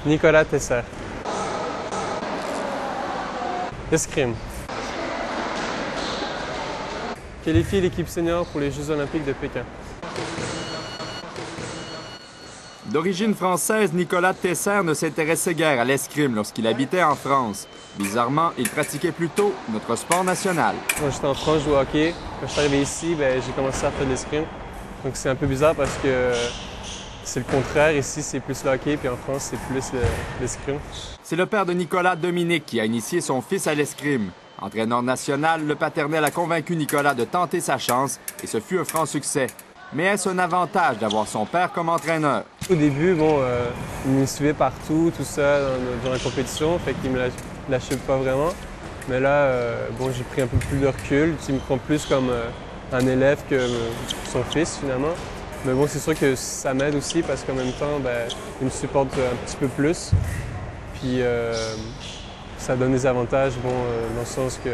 Nicolas Tesser. Escrime. Qualifie l'équipe senior pour les Jeux Olympiques de Pékin. D'origine française, Nicolas Tesser ne s'intéressait guère à l'escrime lorsqu'il habitait en France. Bizarrement, il pratiquait plutôt notre sport national. Quand j'étais en France, je jouais au hockey. Quand je suis arrivé ici, j'ai commencé à faire de l'escrime. Donc c'est un peu bizarre parce que c'est le contraire. Ici, c'est plus le hockey, puis en France, c'est plus l'escrime. C'est le père de Nicolas, Dominique, qui a initié son fils à l'escrime. Entraîneur national, le paternel a convaincu Nicolas de tenter sa chance et ce fut un franc succès. Mais est-ce un avantage d'avoir son père comme entraîneur? Au début, il me suivait partout, tout ça, dans la compétition, fait qu'il me lâchait pas vraiment. Mais là, j'ai pris un peu plus de recul. Il me prend plus comme un élève que son fils, finalement. Mais bon, c'est sûr que ça m'aide aussi parce qu'en même temps, il me supporte un petit peu plus. Puis ça donne des avantages, dans le sens que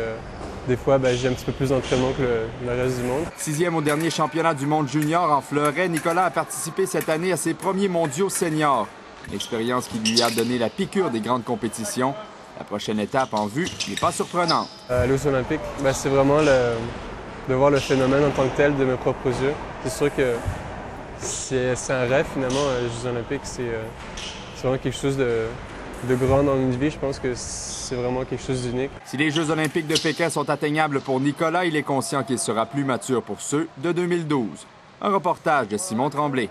des fois, j'ai un petit peu plus d'entraînement que le reste du monde. 6e au dernier championnat du monde junior en fleuret, Nicolas a participé cette année à ses premiers mondiaux seniors. L'expérience qui lui a donné la piqûre des grandes compétitions. La prochaine étape en vue n'est pas surprenante. Les Jeux Olympiques, c'est vraiment de voir le phénomène en tant que tel de mes propres yeux. C'est sûr que c'est un rêve finalement, les Jeux Olympiques. C'est vraiment quelque chose de grand dans une vie. Je pense que c'est vraiment quelque chose d'unique. Si les Jeux olympiques de Pékin sont atteignables pour Nicolas, il est conscient qu'il sera plus mature pour ceux de 2012. Un reportage de Simon Tremblay.